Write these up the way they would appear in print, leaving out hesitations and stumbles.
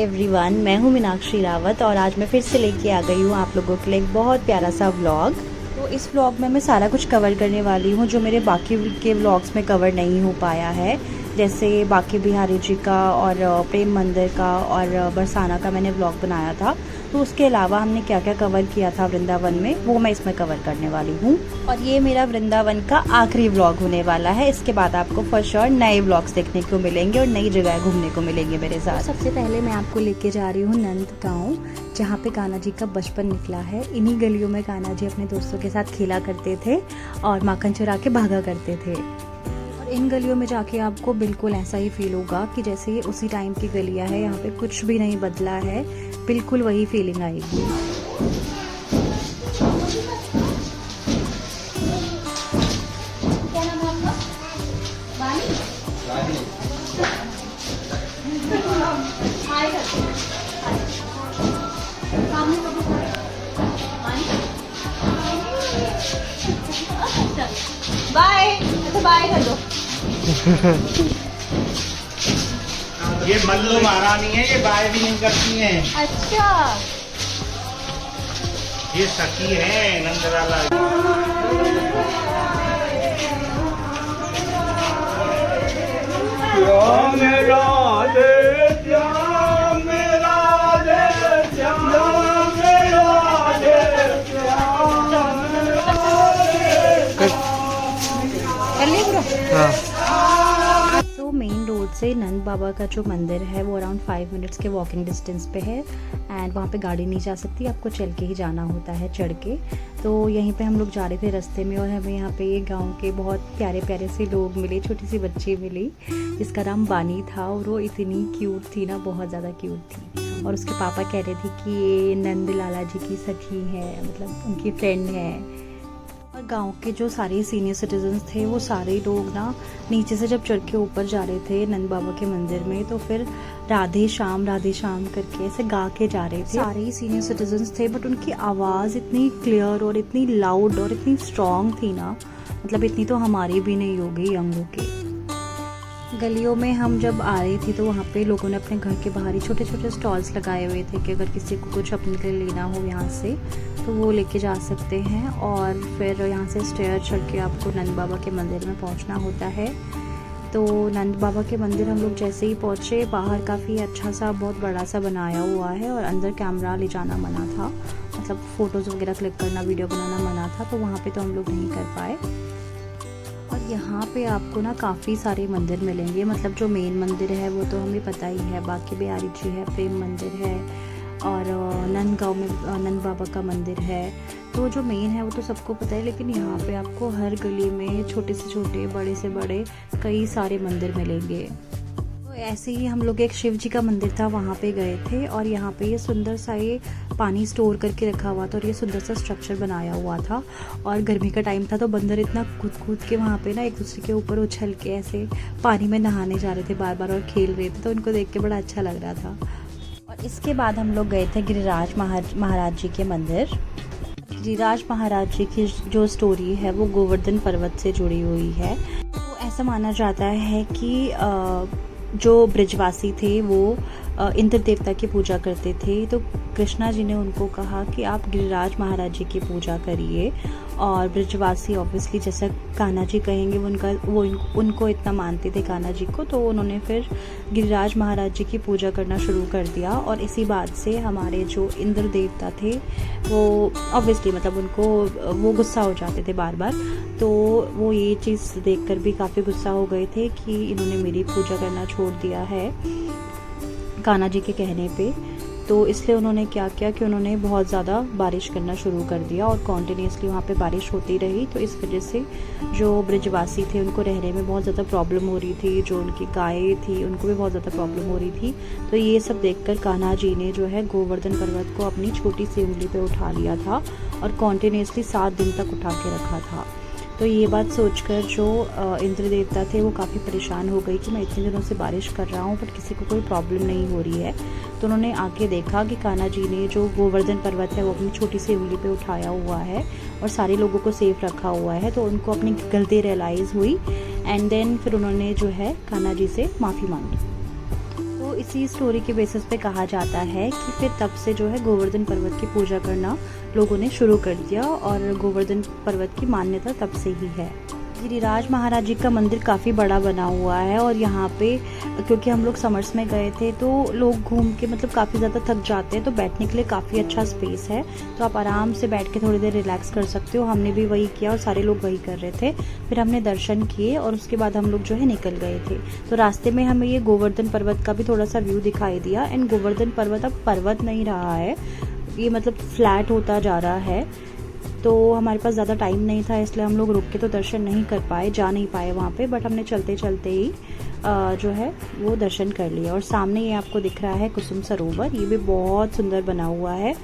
Everyone, मैं हूँ मीनाक्षी रावत और आज मैं फिर से लेके आ गई हूँ आप लोगों के लिए एक बहुत प्यारा सा व्लॉग। तो इस व्लॉग में मैं सारा कुछ कवर करने वाली हूँ जो मेरे बाकी के व्लॉग्स में कवर नहीं हो पाया है, जैसे बांके बिहारी जी का और प्रेम मंदिर का और बरसाना का मैंने व्लॉग बनाया था। तो उसके अलावा हमने क्या क्या कवर किया था वृंदावन में वो मैं इसमें कवर करने वाली हूँ। और ये मेरा वृंदावन का आखिरी व्लॉग होने वाला है। इसके बाद आपको फॉर श्योर नए व्लॉग्स देखने को मिलेंगे और नई जगह घूमने को मिलेंगे मेरे साथ। सबसे पहले मैं आपको लेके जा रही हूँ नंद गाँव, जहाँ पे कान्हा जी का बचपन निकला है। इन्हीं गलियों में कान्हा जी अपने दोस्तों के साथ खेला करते थे और माखन चुरा के भागा करते थे। इन गलियों में जाके आपको बिल्कुल ऐसा ही फील होगा कि जैसे ये उसी टाइम की गलियां है, यहाँ पे कुछ भी नहीं बदला है, बिल्कुल वही फीलिंग आएगी। क्या नाम है आपका? बानी? बाय, अच्छा बाय कर दो। ये मल्लू महारानी है, ये बाय भी नहीं करती हैं। अच्छा, ये सखी है नंदलाला। तो मेन रोड से नंद बाबा का जो मंदिर है वो अराउंड 5 मिनट्स के वॉकिंग डिस्टेंस पे है एंड वहाँ पे गाड़ी नहीं जा सकती, आपको चल के ही जाना होता है, चढ़ के। तो यहीं पे हम लोग जा रहे थे रास्ते में और हमें यहाँ पे ये गांव के बहुत प्यारे प्यारे से लोग मिले, छोटी सी बच्ची मिली जिसका नाम बानी था और वो इतनी क्यूट थी ना, बहुत ज़्यादा क्यूट थी। और उसके पापा कह रहे थे कि ये नंद लाला जी की सखी है, मतलब उनकी फ्रेंड है। और गांव के जो सारे सीनियर सिटीजन्स थे वो सारे लोग ना नीचे से जब चढ़ के ऊपर जा रहे थे नंद बाबा के मंदिर में, तो फिर राधे श्याम करके ऐसे गा के जा रहे थे। सारे ही सीनियर सिटीजन्स थे बट उनकी आवाज़ इतनी क्लियर और इतनी लाउड और इतनी स्ट्रॉन्ग थी ना, मतलब इतनी तो हमारी भी नहीं होगी यंगों की। गलियों में हम जब आ रहे थे तो वहाँ पे लोगों ने अपने घर के बाहर ही छोटे छोटे स्टॉल्स लगाए हुए थे कि अगर किसी को कुछ अपने लिए लेना हो यहाँ से तो वो लेके जा सकते हैं। और फिर यहाँ से स्टेयर चढ़ के आपको नंद बाबा के मंदिर में पहुँचना होता है। तो नंद बाबा के मंदिर हम लोग जैसे ही पहुँचे, बाहर काफ़ी अच्छा सा बहुत बड़ा सा बनाया हुआ है और अंदर कैमरा ले जाना मना था, मतलब फ़ोटोज़ वगैरह क्लिक करना, वीडियो बनाना मना था, तो वहाँ पर तो हम लोग नहीं कर पाए। और यहाँ पे आपको ना काफ़ी सारे मंदिर मिलेंगे, मतलब जो मेन मंदिर है वो तो हमें पता ही है, बांके बिहारी जी है, प्रेम मंदिर है और नंद गाँव में नंद बाबा का मंदिर है। तो जो मेन है वो तो सबको पता है, लेकिन यहाँ पे आपको हर गली में छोटे से छोटे, बड़े से बड़े कई सारे मंदिर मिलेंगे। तो ऐसे ही हम लोग एक शिव जी का मंदिर था वहाँ पे गए थे और यहाँ पे ये सुंदर सा ये पानी स्टोर करके रखा हुआ था और ये सुंदर सा स्ट्रक्चर बनाया हुआ था। और गर्मी का टाइम था तो बंदर इतना कूद कूद के वहाँ पे ना एक दूसरे के ऊपर उछल के ऐसे पानी में नहाने जा रहे थे बार बार और खेल रहे थे, तो उनको देख के बड़ा अच्छा लग रहा था। और इसके बाद हम लोग गए थे गिरिराज महाराज जी के मंदिर। गिरिराज महाराज जी की जो स्टोरी है वो गोवर्धन पर्वत से जुड़ी हुई है। तो ऐसा माना जाता है कि जो ब्रिजवासी थे वो इंद्र देवता की पूजा करते थे, तो कृष्णा जी ने उनको कहा कि आप गिरिराज महाराज जी की पूजा करिए। और ब्रिजवासी ऑब्वियसली जैसा कान्हा जी कहेंगे उनको इतना मानते थे कान्हा जी को, तो उन्होंने फिर गिरिराज महाराज जी की पूजा करना शुरू कर दिया। और इसी बात से हमारे जो इंद्र देवता थे वो ऑब्वियसली मतलब उनको वो गुस्सा हो जाते थे बार बार, तो वो ये चीज़ देखकर भी काफ़ी गुस्सा हो गए थे कि इन्होंने मेरी पूजा करना छोड़ दिया है कान्हा जी के कहने पे। तो इसलिए उन्होंने क्या किया कि उन्होंने बहुत ज़्यादा बारिश करना शुरू कर दिया और कॉन्टिन्यूसली वहाँ पे बारिश होती रही। तो इस वजह से जो ब्रिजवासी थे उनको रहने में बहुत ज़्यादा प्रॉब्लम हो रही थी, जो उनकी गायें थी उनको भी बहुत ज़्यादा प्रॉब्लम हो रही थी। तो ये सब देखकर कान्हा जी ने जो है गोवर्धन पर्वत को अपनी छोटी सी उंगली पे उठा लिया था और कॉन्टिन्यूसली 7 दिन तक उठा के रखा था। तो ये बात सोचकर जो इंद्र देवता थे वो काफ़ी परेशान हो गई कि मैं इतने दिनों से बारिश कर रहा हूँ बट किसी को कोई प्रॉब्लम नहीं हो रही है। तो उन्होंने आके देखा कि कान्हा जी ने जो गोवर्धन पर्वत है वो अपनी छोटी सी उंगली पे उठाया हुआ है और सारे लोगों को सेफ रखा हुआ है। तो उनको अपनी गलती रियलाइज़ हुई एंड देन फिर उन्होंने जो है कान्हा जी से माफ़ी मांगी। तो तो इसी स्टोरी के बेसिस पे कहा जाता है कि फिर तब से जो है गोवर्धन पर्वत की पूजा करना लोगों ने शुरू कर दिया और गोवर्धन पर्वत की मान्यता तब से ही है। गिरिराज महाराज जी का मंदिर काफ़ी बड़ा बना हुआ है और यहाँ पे क्योंकि हम लोग समर्स में गए थे तो लोग घूम के मतलब काफ़ी ज़्यादा थक जाते हैं, तो बैठने के लिए काफ़ी अच्छा स्पेस है, तो आप आराम से बैठ के थोड़ी देर रिलैक्स कर सकते हो। हमने भी वही किया और सारे लोग वही कर रहे थे। फिर हमने दर्शन किए और उसके बाद हम लोग जो है निकल गए थे। तो रास्ते में हमें ये गोवर्धन पर्वत का भी थोड़ा सा व्यू दिखाई दिया। एंड गोवर्धन पर्वत अब पर्वत नहीं रहा है, ये मतलब फ्लैट होता जा रहा है। तो हमारे पास ज़्यादा टाइम नहीं था, इसलिए हम लोग रुक के तो दर्शन नहीं कर पाए, जा नहीं पाए वहाँ पे, बट हमने चलते चलते ही जो है वो दर्शन कर लिया। और सामने ये आपको दिख रहा है कुसुम सरोवर, ये भी बहुत सुंदर बना हुआ है।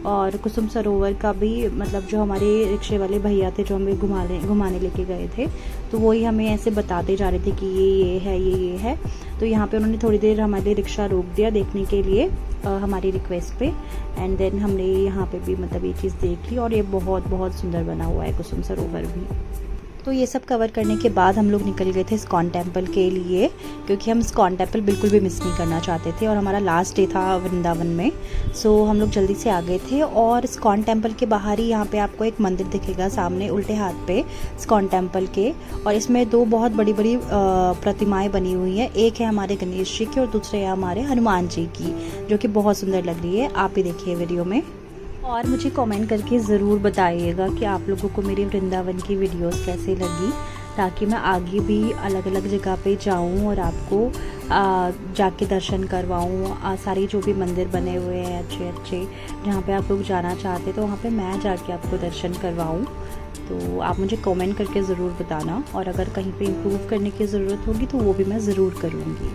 और कुसुम सरोवर का भी मतलब जो हमारे रिक्शे वाले भैया थे जो हमें घुमाने लेके गए थे, तो वही हमें ऐसे बताते जा रहे थे कि ये है, ये है। तो यहाँ पे उन्होंने थोड़ी देर हमारे लिए रिक्शा रोक दिया देखने के लिए हमारी रिक्वेस्ट पे। एंड देन हमने यहाँ पे भी मतलब ये चीज़ देख ली और ये बहुत बहुत सुंदर बना हुआ है कुसुम सरोवर भी। तो ये सब कवर करने के बाद हम लोग निकल गए थे इस्कॉन टेम्पल के लिए, क्योंकि हम इस्कॉन टेम्पल बिल्कुल भी मिस नहीं करना चाहते थे और हमारा लास्ट डे था वृंदावन में। सो हम लोग जल्दी से आ गए थे। और इस्कॉन टेम्पल के बाहर ही यहाँ पे आपको एक मंदिर दिखेगा सामने उल्टे हाथ पे इस्कॉन टेम्पल के, और इसमें दो बहुत बड़ी बड़ी प्रतिमाएं बनी हुई हैं। एक है हमारे गणेश जी की और दूसरे है हमारे हनुमान जी की, जो कि बहुत सुंदर लग रही है। आप ही देखिए वीडियो में। और मुझे कमेंट करके ज़रूर बताइएगा कि आप लोगों को मेरी वृंदावन की वीडियोस कैसे लगी, ताकि मैं आगे भी अलग अलग जगह पे जाऊं और आपको जाके दर्शन करवाऊं। सारी जो भी मंदिर बने हुए हैं अच्छे अच्छे, जहाँ पे आप लोग जाना चाहते तो वहाँ पे मैं जाके आपको दर्शन करवाऊं। तो आप मुझे कमेंट करके ज़रूर बताना, और अगर कहीं पे इम्प्रूव करने की ज़रूरत होगी तो वो भी मैं ज़रूर करूँगी।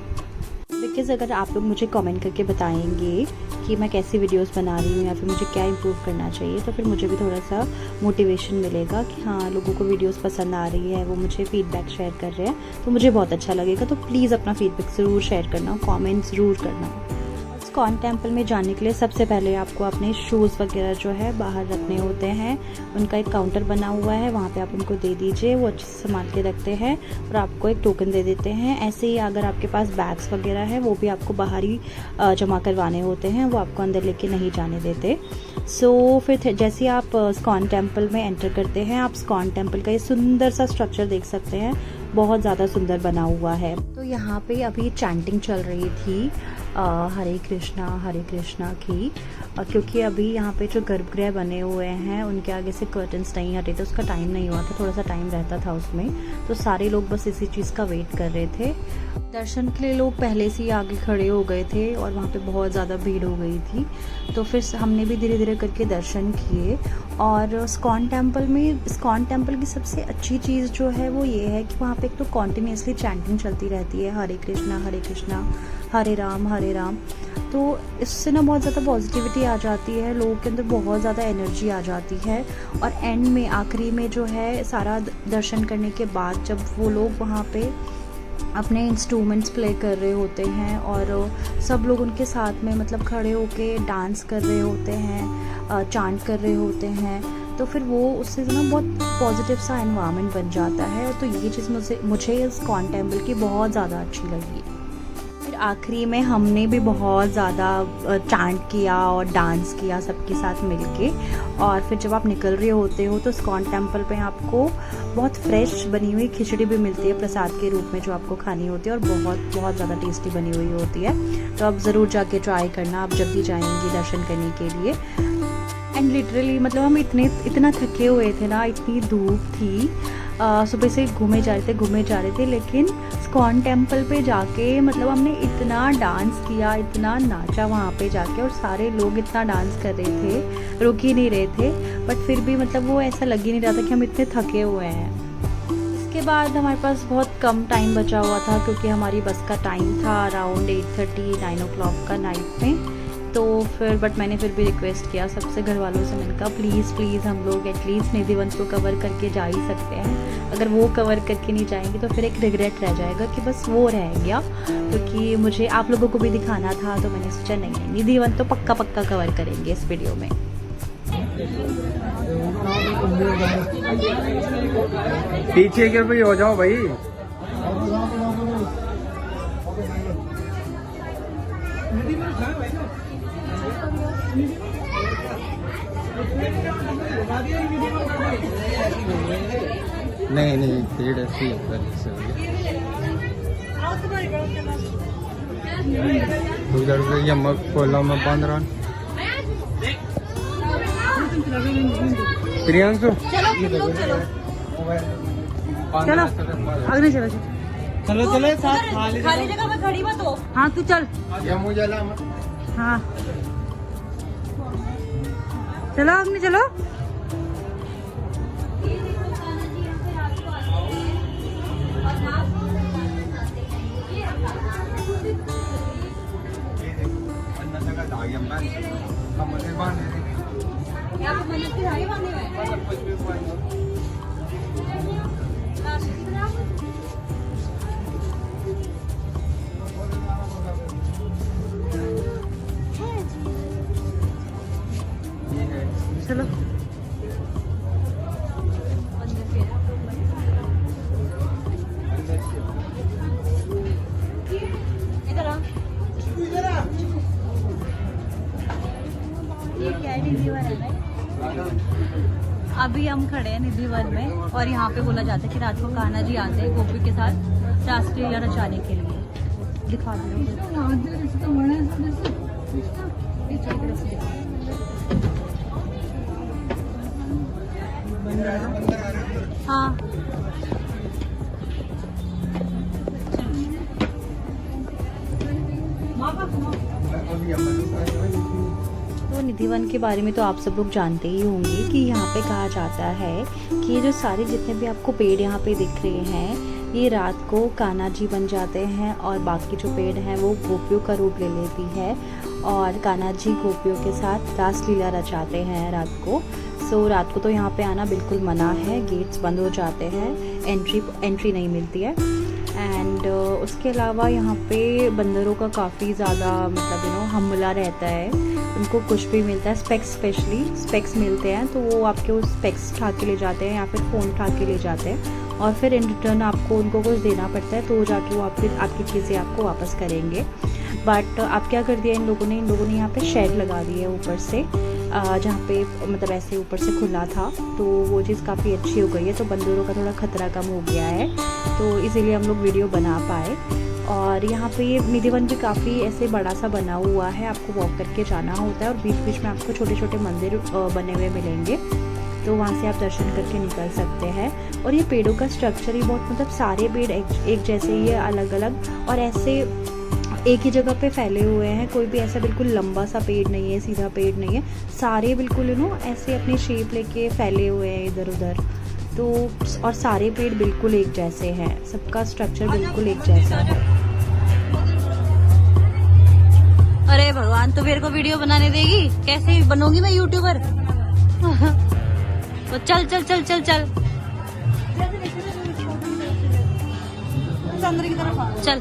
बिकॉज़ अगर आप लोग मुझे कमेंट करके बताएंगे कि मैं कैसी वीडियोस बना रही हूँ या फिर मुझे क्या इम्प्रूव करना चाहिए, तो फिर मुझे भी थोड़ा सा मोटिवेशन मिलेगा कि हाँ लोगों को वीडियोस पसंद आ रही है, वो मुझे फीडबैक शेयर कर रहे हैं, तो मुझे बहुत अच्छा लगेगा। तो प्लीज़ अपना फीडबैक ज़रूर शेयर करना, कमेंट ज़रूर करना। इस्कॉन टेम्पल में जाने के लिए सबसे पहले आपको अपने शूज़ वगैरह जो है बाहर रखने होते हैं। उनका एक काउंटर बना हुआ है, वहाँ पे आप उनको दे दीजिए, वो अच्छे से संभाल के रखते हैं और आपको एक टोकन दे देते हैं। ऐसे ही अगर आपके पास बैग्स वगैरह है वो भी आपको बाहर ही जमा करवाने होते हैं, वो आपको अंदर लेके नहीं जाने देते। सो फिर जैसे ही आप इस्कॉन टेम्पल में एंटर करते हैं, आप इस्कॉन टेम्पल का ये सुंदर सा स्ट्रक्चर देख सकते हैं, बहुत ज़्यादा सुंदर बना हुआ है। तो यहाँ पे अभी चैंटिंग चल रही थी हरे कृष्णा की, क्योंकि अभी यहाँ पे जो गर्भगृह बने हुए हैं उनके आगे से कर्टन्स नहीं हटे थे, उसका टाइम नहीं हुआ था, थोड़ा सा टाइम रहता था उसमें, तो सारे लोग बस इसी चीज़ का वेट कर रहे थे। दर्शन के लिए लोग पहले से ही आगे खड़े हो गए थे और वहाँ पे बहुत ज़्यादा भीड़ हो गई थी, तो फिर हमने भी धीरे धीरे करके दर्शन किए। और इस्कॉन टेम्पल की सबसे अच्छी चीज़ जो है वो ये है कि वहाँ पे एक तो कॉन्टिन्यूसली चैंटिंग चलती रहती है, हरे कृष्णा हरे राम। तो इससे ना बहुत ज़्यादा पॉजिटिविटी आ जाती है, लोगों के अंदर बहुत ज़्यादा एनर्जी आ जाती है। और एंड में आखिरी में जो है सारा दर्शन करने के बाद जब वो लोग वहाँ पे अपने इंस्ट्रूमेंट्स प्ले कर रहे होते हैं और सब लोग उनके साथ में मतलब खड़े होके डांस कर रहे होते हैं, चांट कर रहे होते हैं, तो फिर वो उससे ना बहुत पॉजिटिव सा एनवायरनमेंट बन जाता है। तो ये चीज़ मुझे इस्कॉन टेम्पल की बहुत ज़्यादा अच्छी लगी। फिर आखिरी में हमने भी बहुत ज़्यादा चांट किया और डांस किया सबके साथ मिलके। और फिर जब आप निकल रहे होते हो तो इस्कॉन टेम्पल पे आपको बहुत फ्रेश बनी हुई खिचड़ी भी मिलती है प्रसाद के रूप में, जो आपको खानी होती है और बहुत ज़्यादा टेस्टी बनी हुई होती है। तो आप ज़रूर जाके ट्राई करना आप जब भी जाएंगी दर्शन करने के लिए। एंड लिटरली मतलब हम इतना थके हुए थे ना, इतनी धूप थी, सुबह से घूमे जा रहे थे, लेकिन इस्कॉन टेम्पल पे जाके मतलब हमने इतना डांस किया, इतना नाचा वहाँ पे जाके, और सारे लोग इतना डांस कर रहे थे, रुक ही नहीं रहे थे, बट फिर भी मतलब वो ऐसा लग ही नहीं रहा था कि हम इतने थके हुए हैं। इसके बाद हमारे पास बहुत कम टाइम बचा हुआ था, क्योंकि हमारी बस का टाइम था अराउंड 8:30-9 o'clock का नाइट में। तो फिर बट मैंने फिर भी रिक्वेस्ट किया सबसे, घर वालों से, मैंने कहा प्लीज़ हम लोग एटलीस्ट निधिवंत को कवर करके जा ही सकते हैं। अगर वो कवर करके नहीं जाएंगे तो फिर एक रिग्रेट रह जाएगा कि बस वो रह गया, क्योंकि मुझे आप लोगों को भी दिखाना था। तो मैंने सोचा नहीं निधिवंत तो पक्का कवर करेंगे इस वीडियो में। पीछे के भी हो जाओ भाई। नहीं नहीं भीड़ ऐसी उधर से ये मग खोला में बांध रहा प्रियांशु चलो अगले चलो चलो चलो साथ खाली जगह में खड़ी मत हो। हाँ तू चल। या मुझे ला हाँ चलो अग्नि चलो। चलो इधर आ। ये क्या है? निधि वन है ना? अभी हम खड़े हैं निधि वन में और यहाँ पे बोला जाता है कि रात को कान्हा जी आते हैं गोपी के साथ रासलीला रचाने के लिए। दिखा दो। हाँ तो निधि वन के बारे में तो आप सब लोग जानते ही होंगे कि यहाँ पे कहा जाता है कि ये जो सारे जितने भी आपको पेड़ यहाँ पे दिख रहे हैं ये रात को कान्हा जी बन जाते हैं और बाकी जो पेड़ हैं वो गोपियों का रूप ले लेती है और कान्हा जी गोपियों के साथ रासलीला रचाते हैं रात को। सो रात को तो यहाँ पे आना बिल्कुल मना है, गेट्स बंद हो जाते हैं, एंट्री नहीं मिलती है। एंड उसके अलावा यहाँ पे बंदरों का काफ़ी ज़्यादा मतलब हमला रहता है, उनको कुछ भी मिलता है, स्पेक्स स्पेक्स मिलते हैं तो वो आपके उस स्पेक्स उठा के ले जाते हैं या फिर फ़ोन उठा के ले जाते हैं और फिर इन रिटर्न आपको उनको कुछ देना पड़ता है तो जाके वो आपकी चीज़ें आपको वापस करेंगे। बट अब क्या कर दिया इन लोगों ने यहाँ पे शेड लगा दी है ऊपर से, जहाँ पे मतलब ऐसे ऊपर से खुला था तो वो चीज़ काफ़ी अच्छी हो गई है, तो बंदरों का थोड़ा खतरा कम हो गया है, तो इसीलिए हम लोग वीडियो बना पाए। और यहाँ पे ये निधि वन भी काफ़ी ऐसे बड़ा सा बना हुआ है, आपको वॉक करके जाना होता है और बीच बीच में आपको छोटे छोटे मंदिर बने हुए मिलेंगे, तो वहाँ से आप दर्शन करके निकल सकते हैं। और ये पेड़ों का स्ट्रक्चर ही बहुत मतलब सारे पेड़ एक जैसे ही है, अलग अलग और ऐसे एक ही जगह पे फैले हुए हैं, कोई भी ऐसा बिल्कुल लंबा सा पेड़ नहीं है, सीधा पेड़ नहीं है, सारे बिल्कुल ऐसे अपनी शेप लेके फैले हुए हैं इधर उधर। तो और सारे पेड़ बिल्कुल एक जैसे हैं, सबका स्ट्रक्चर बिल्कुल एक जैसा है। अरे भगवान, तो मेरे को वीडियो बनाने देगी? कैसे बनूंगी मैं यूट्यूबर? तो चल चल चल चल चल अंदर की तरफ चल।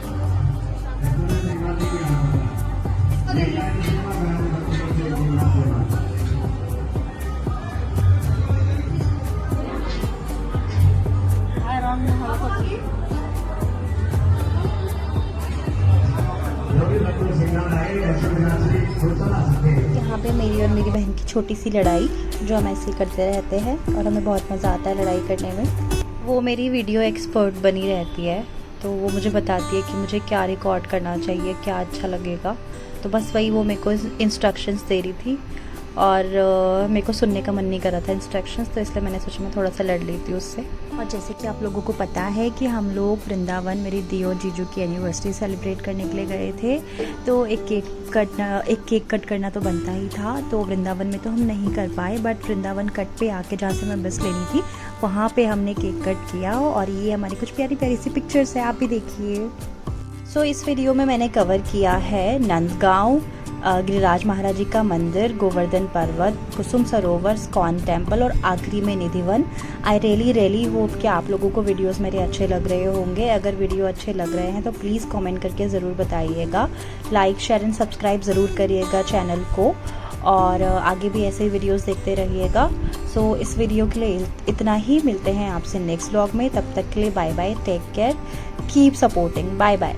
यहाँ पे मेरी और मेरी बहन की छोटी सी लड़ाई जो हम ऐसे करते रहते हैं और हमें बहुत मज़ा आता है लड़ाई करने में। वो मेरी वीडियो एक्सपर्ट बनी रहती है, तो वो मुझे बताती है कि मुझे क्या रिकॉर्ड करना चाहिए, क्या अच्छा लगेगा, तो बस वही वो मेरे को इंस्ट्रक्शंस दे रही थी और मेरे को सुनने का मन नहीं कर रहा था इंस्ट्रक्शंस, तो इसलिए मैंने सोचा मैं थोड़ा सा लड़ लेती हूँ उससे। और जैसे कि आप लोगों को पता है कि हम लोग वृंदावन मेरी दी और जीजू की एनिवर्सरी सेलिब्रेट करने के लिए गए थे, तो एक केक कट करना तो बनता ही था, तो वृंदावन में तो हम नहीं कर पाए, बट वृंदावन कट पे आके जहाँ से मैं बस लेनी थी वहाँ पे हमने केक कट किया और ये हमारी कुछ प्यारी प्यारी सी पिक्चर्स है, आप भी देखिए। सो इस वीडियो में मैंने कवर किया है नंदगांव, गिरिराज महाराज जी का मंदिर, गोवर्धन पर्वत, कुसुम सरोवर, स्कॉन टेम्पल और आखिरी में निधि वन। आई रियली होप कि आप लोगों को वीडियोस मेरे अच्छे लग रहे होंगे। अगर वीडियो अच्छे लग रहे हैं तो प्लीज़ कमेंट करके ज़रूर बताइएगा, लाइक शेयर एंड सब्सक्राइब ज़रूर करिएगा चैनल को और आगे भी ऐसे वीडियोस देखते रहिएगा। सो इस वीडियो के लिए इतना ही, मिलते हैं आपसे नेक्स्ट व्लॉग में, तब तक के लिए bye bye, take care, keep supporting, bye bye.